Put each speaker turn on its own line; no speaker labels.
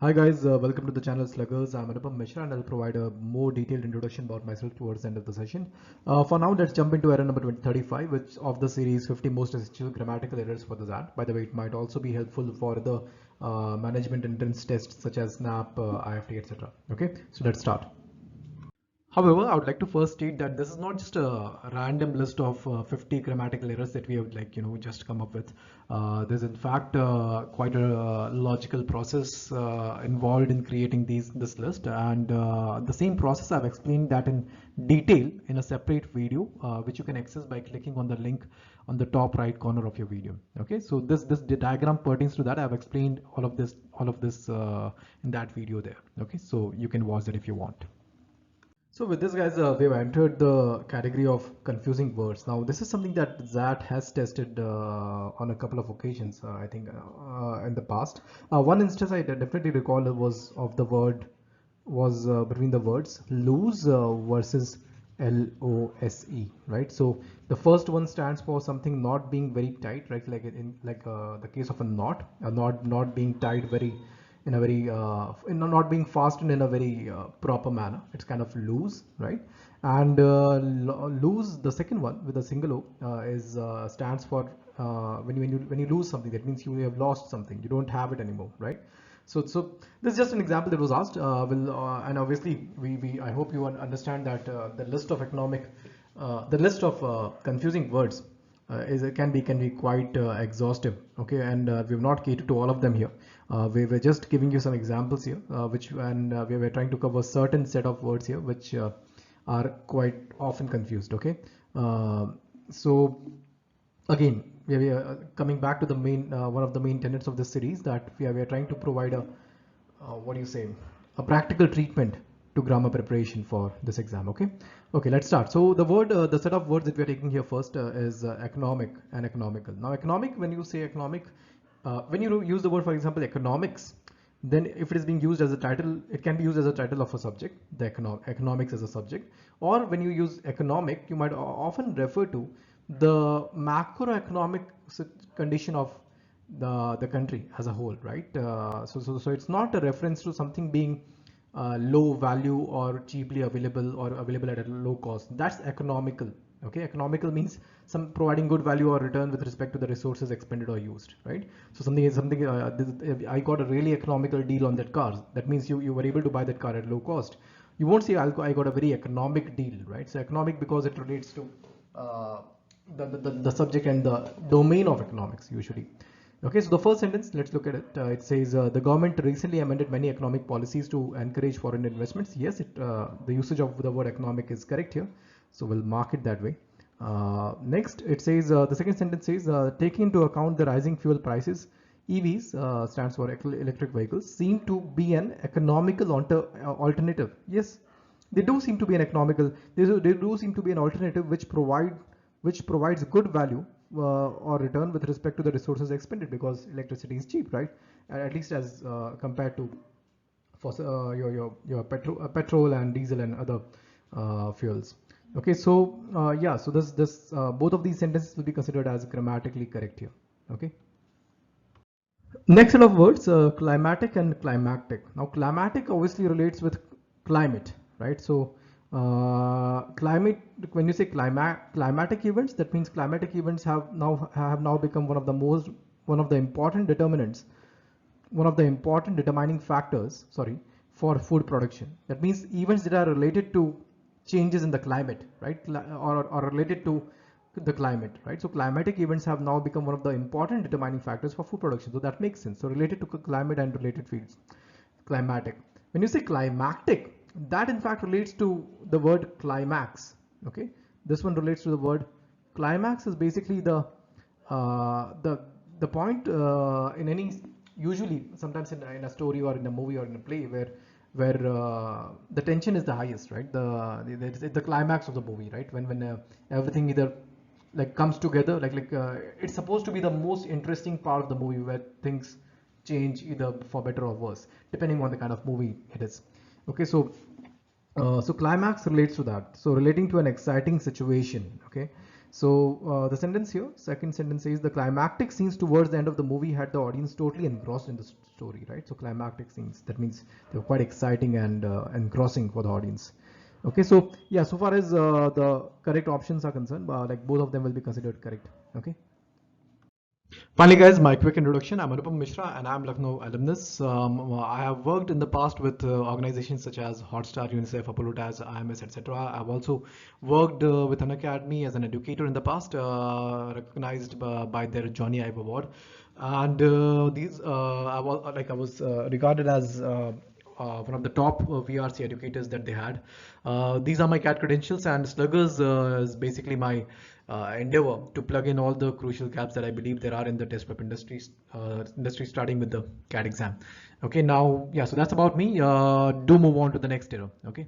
Hi guys, welcome to the channel Sluggers. I'm Anupam Mishra and I'll provide a more detailed introduction about myself towards the end of the session. For now, let's jump into error number 2035, which of the series 50 most essential grammatical errors for the XAT. By the way, it might also be helpful for the management entrance tests such as SNAP, IFT, etc. Okay, so let's start. However, I would like to first state that this is not just a random list of 50 grammatical errors that we have just come up with. There's in fact quite a logical process involved in creating this list, and the same process I've explained that in detail in a separate video, which you can access by clicking on the link on the top right corner of your video. Okay, so this diagram pertains to that. I've explained all of this in that video there. Okay, so you can watch that if you want. So with this guys, we've entered the category of confusing words. Now this is something that XAT has tested on a couple of occasions, I think in the past. One instance I definitely recall was of the word was between the words lose versus LOSE, right? So the first one stands for something not being very tight, right? Like in the case of a knot not being tied very in a very not being fastened in a very proper manner. It's kind of loose, right? And lose, the second one with a single O, is stands for when you lose something. That means you have lost something. You don't have it anymore, right? So this is just an example that was asked. And obviously we I hope you understand that the list of confusing words can be quite exhaustive. Okay, and we've not catered to all of them here. We were just giving you some examples here, we were trying to cover certain set of words here which are quite often confused. Okay, so again we are coming back to the main one of the main tenets of this series, that we are trying to provide a what do you say, a practical treatment to grammar preparation for this exam. Okay, let's start. So the set of words that we are taking here first is economic and economical. Now economic, when you say economic, when you use the word, for example, economics, then if it is being used as a title, it can be used as a title of a subject, the economics as a subject. Or when you use economic, you might often refer to the macroeconomic condition of the country as a whole, right? So it's not a reference to something being low value or cheaply available or available at a low cost. That's economical. Okay, economical means some providing good value or return with respect to the resources expended or used, right? So something I got a really economical deal on that car. That means you were able to buy that car at low cost. You won't say I got a very economic deal, right? So economic, because it relates to uh, the subject and the domain of economics usually. Okay, so the first sentence, let's look at it. It says the government recently amended many economic policies to encourage foreign investments. Yes, the usage of the word economic is correct here, so we'll mark it that way. Next, it says the second sentence says taking into account the rising fuel prices, EVs stands for electric vehicles, seem to be an economical alternative. Yes, they do seem to be an economical. They do seem to be an alternative which provides good value or return with respect to the resources expended, because electricity is cheap, right? At least as compared to your petrol and diesel and other fuels. Okay, so yeah, so this both of these sentences will be considered as grammatically correct here. Okay. Next set of words, climatic and climactic. Now, climatic obviously relates with climate, right? So, climate. When you say climatic events, that means climatic events have now become one of the important determinants, one of the important determining factors. Sorry, for food production. That means events that are related to changes in the climate, right? Or related to the climate, right? So climatic events have now become one of the important determining factors for food production. So that makes sense. So related to climate and related fields, climatic. When you say climactic, that in fact relates to the word climax. Okay, this one relates to the word climax. Is basically the point in any, usually sometimes in a story or in a movie or in a play where the tension is the highest, right? The climax of the movie, right? When everything either like comes together, it's supposed to be the most interesting part of the movie, where things change either for better or worse depending on the kind of movie it is. Okay, so climax relates to that, so relating to an exciting situation. Okay, So the sentence here, second sentence says the climactic scenes towards the end of the movie had the audience totally engrossed in the story, right? So climactic scenes, that means they were quite exciting and engrossing for the audience. Okay, so yeah, so far as the correct options are concerned, like both of them will be considered correct. Okay. Finally, guys, my quick introduction. I'm Anupam Mishra and I'm Lucknow alumnus. I have worked in the past with organizations such as Hotstar, UNICEF, Apollo TAS, IMS, etc. I've also worked with an academy as an educator in the past, recognized by their Johnny Ive Award. And I was regarded as one of the top VRC educators that they had. These are my CAT credentials, and Sluggers is basically my endeavor to plug in all the crucial gaps that I believe there are in the test prep industry, starting with the CAT exam. Okay, now, yeah, so that's about me. Do move on to the next era. Okay.